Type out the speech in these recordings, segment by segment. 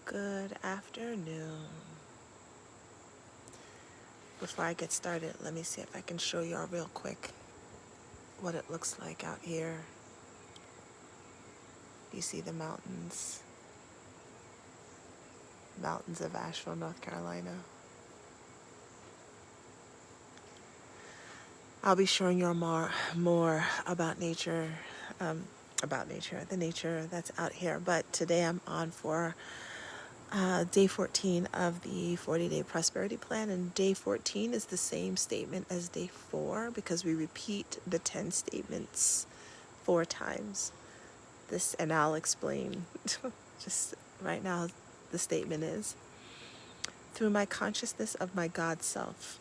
Good afternoon. Before I get started, let me see if I can show y'all real quick what it looks like out here. You see the mountains. Mountains of Asheville, North Carolina. I'll be showing y'all more about nature, the nature that's out here. But today I'm on for day 14 of the 40-day prosperity plan, and day 14 is the same statement as day 4 because we repeat the 10 statements 4 times. And I'll explain just right now. The statement is: through my consciousness of my God self,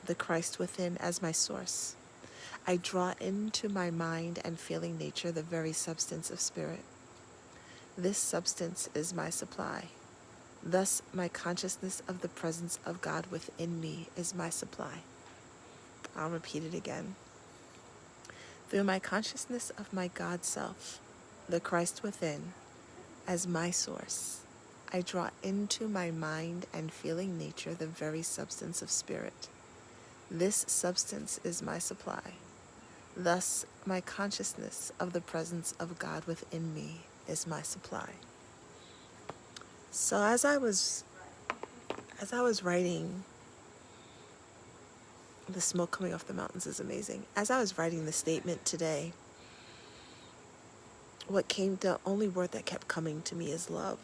the Christ within as my source, I draw into my mind and feeling nature the very substance of spirit. This substance is my supply. Thus, my consciousness of the presence of God within me is my supply. I'll repeat it again. Through my consciousness of my God self, the Christ within, as my source, I draw into my mind and feeling nature the very substance of spirit. This substance is my supply. Thus, my consciousness of the presence of God within me is my supply. So as I was writing, the smoke coming off the mountains is amazing. As I was writing the statement today, the only word that kept coming to me is love.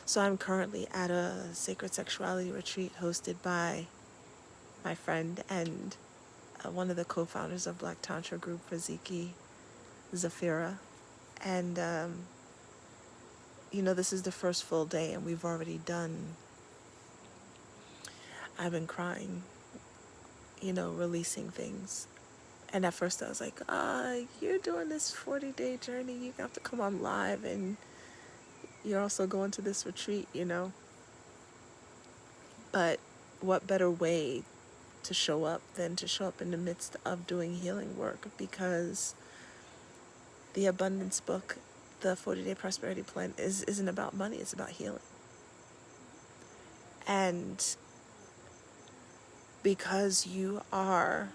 So I'm currently at a sacred sexuality retreat hosted by my friend and one of the co-founders of Black Tantra group, Raziki Zafira. And, this is the first full day and we've already done. I've been crying, releasing things. And at first I was like, you're doing this 40-day journey. You have to come on live and you're also going to this retreat, But what better way to show up than to show up in the midst of doing healing work? Because the abundance book, the 40-day prosperity plan, isn't about money. It's about healing. And because you are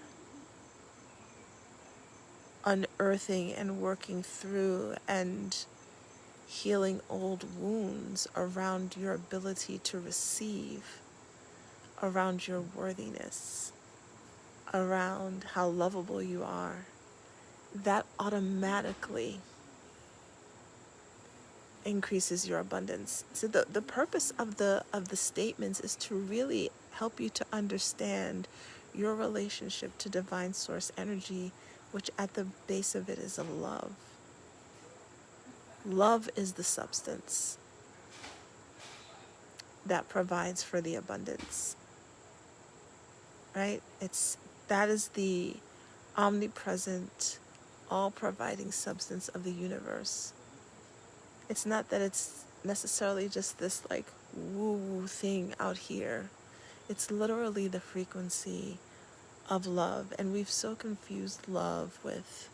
unearthing and working through and healing old wounds around your ability to receive, around your worthiness, around how lovable you are, that automatically increases your abundance. So the purpose of the statements is to really help you to understand your relationship to divine source energy, which at the base of it is a love. Love is the substance that provides for the abundance. Right? That is the omnipresent, all-providing substance of the universe. It's not that it's necessarily just this woo-woo thing out here. It's literally the frequency of love. And we've so confused love with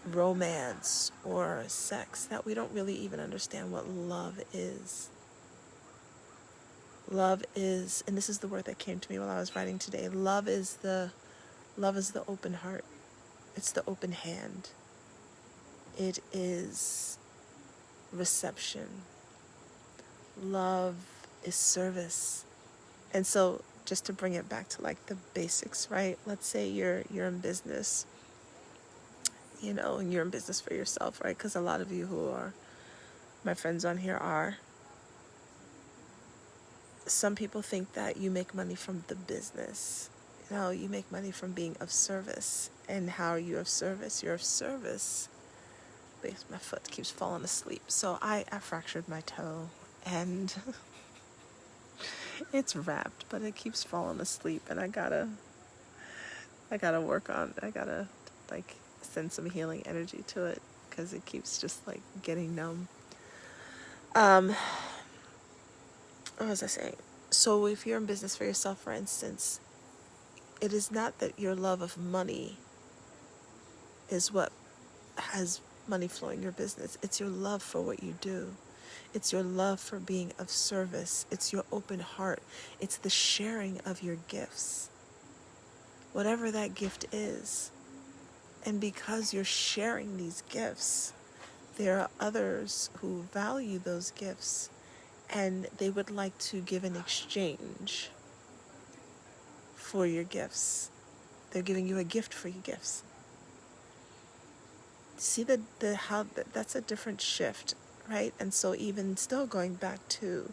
romance or sex that we don't really even understand what love is. Love is, and this is the word that came to me while I was writing today, love is the open heart. It's the open hand. It is reception. Love is service. And so just to bring it back to the basics, right? Let's say you're in business, and you're in business for yourself, right? Because a lot of you who are my friends on here are. Some people think that you make money from the business. You make money from being of service. And how are you of service? You're of service. My foot keeps falling asleep. So I fractured my toe and it's wrapped, but it keeps falling asleep and I gotta work on, I gotta send some healing energy to it because it keeps just getting numb. What was I saying? So if you're in business for yourself, for instance, it is not that your love of money is what has money flowing your business. It's your love for what you do. It's your love for being of service. It's your open heart. It's the sharing of your gifts, whatever that gift is. And because you're sharing these gifts, there are others who value those gifts and they would like to give an exchange for your gifts. They're giving you a gift for your gifts. See that's a different shift, right? And so even still going back to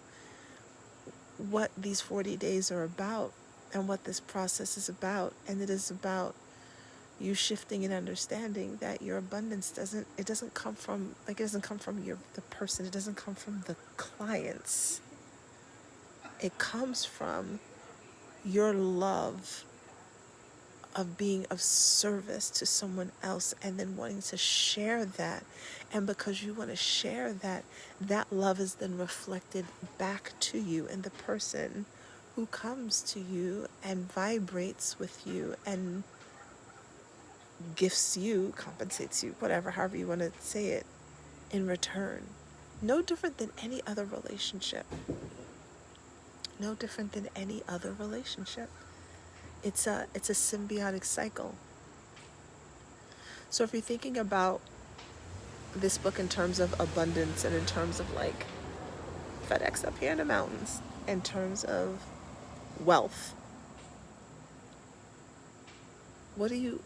what these 40 days are about and what this process is about, and it is about you shifting and understanding that your abundance doesn't come from the person, it doesn't come from the clients. It comes from your love of being of service to someone else and then wanting to share that. And because you want to share that, that love is then reflected back to you and the person who comes to you and vibrates with you and gifts you, compensates you, whatever, however you want to say it, in return. No different than any other relationship. No different than any other relationship. It's a symbiotic cycle. So if you're thinking about this book in terms of abundance and in terms of like FedEx up here in the mountains, in terms of wealth, what are you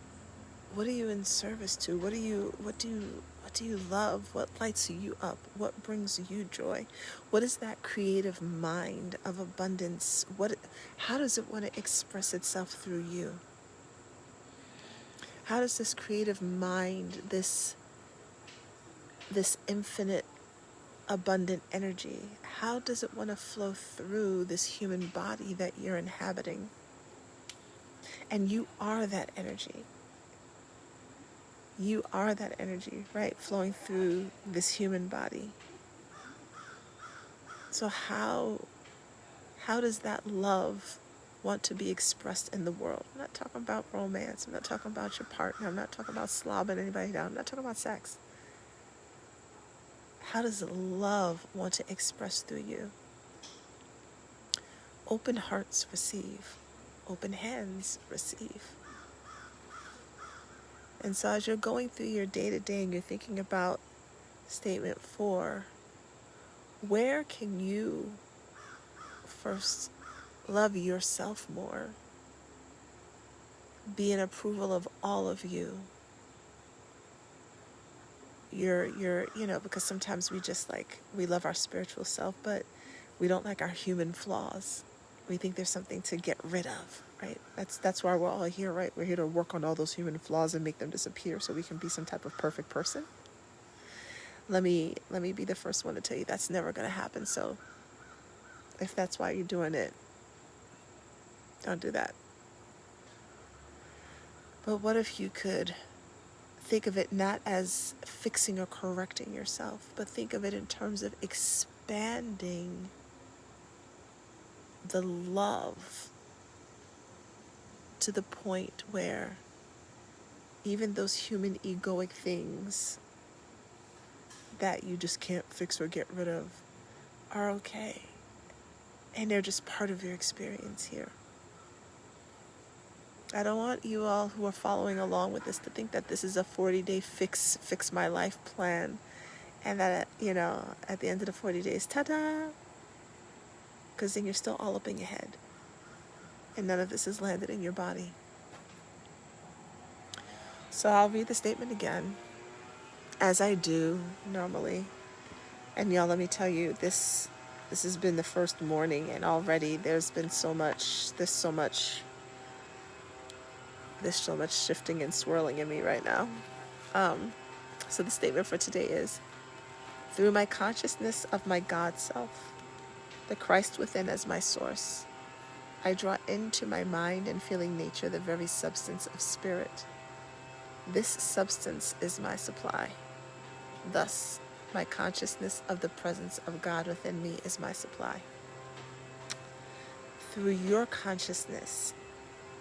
in service to? What do you love? What lights you up? What brings you joy? What is that creative mind of abundance? How does it want to express itself through you? How does this creative mind, this infinite abundant energy, how does it want to flow through this human body that you're inhabiting? And you are that energy. You are that energy, right? Flowing through this human body. So how does that love want to be expressed in the world? I'm not talking about romance. I'm not talking about your partner. I'm not talking about slobbing anybody down. I'm not talking about sex. How does love want to express through you? Open hearts receive. Open hands receive. And so as you're going through your day-to-day and you're thinking about statement 4, where can you first love yourself more? Be in approval of all of you. You're because sometimes we love our spiritual self, but we don't like our human flaws. We think there's something to get rid of, right? That's why we're all here, right? We're here to work on all those human flaws and make them disappear so we can be some type of perfect person. Let me be the first one to tell you that's never going to happen. So if that's why you're doing it, don't do that. But what if you could think of it not as fixing or correcting yourself, but think of it in terms of expanding the love to the point where even those human egoic things that you just can't fix or get rid of are okay. And they're just part of your experience here. I don't want you all who are following along with this to think that this is a 40-day fix my life plan and that, at the end of the 40 days, ta-da! Because then you're still all up in your head. And none of this has landed in your body. So I'll read the statement again, as I do normally. And y'all, let me tell you, this has been the first morning, and already there's so much shifting and swirling in me right now. So the statement for today is, through my consciousness of my God self, the Christ within as my source, I draw into my mind and feeling nature the very substance of spirit. This substance is my supply. Thus, my consciousness of the presence of God within me is my supply. Through your consciousness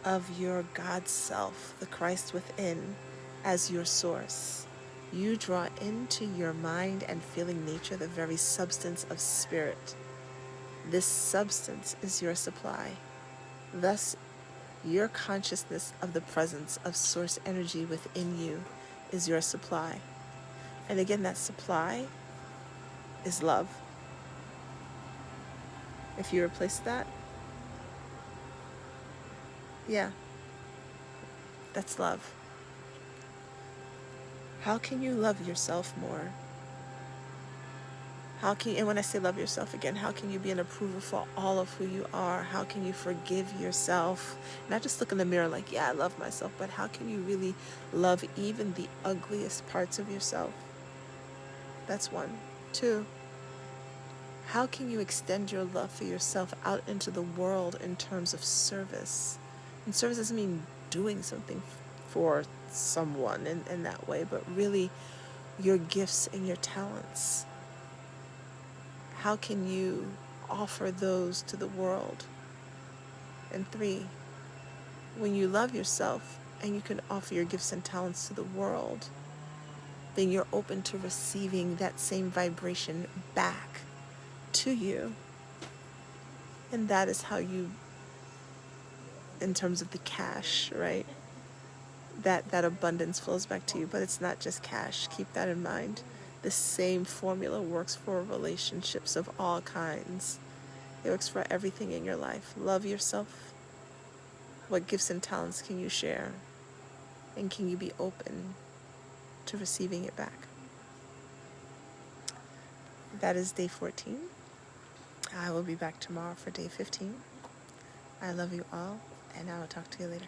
of your God self, the Christ within, as your source, You draw into your mind and feeling nature the very substance of spirit. This substance is your supply. Thus, your consciousness of the presence of source energy within you is your supply. And again, that supply is love. If you replace that, yeah, that's love. How can you love yourself more? How can you, and when I say love yourself again, how can you be an approval for all of who you are? How can you forgive yourself? Not just look in the mirror like, yeah, I love myself, but how can you really love even the ugliest parts of yourself? That's one. Two, how can you extend your love for yourself out into the world in terms of service? And service doesn't mean doing something for someone in that way, but really your gifts and your talents. How can you offer those to the world? And three, when you love yourself and you can offer your gifts and talents to the world, then you're open to receiving that same vibration back to you. And that is how you, in terms of the cash, right? That abundance flows back to you. But it's not just cash. Keep that in mind. The same formula works for relationships of all kinds. It works for everything in your life. Love yourself. What gifts and talents can you share? And can you be open to receiving it back? That is day 14. I will be back tomorrow for day 15. I love you all, and I will talk to you later.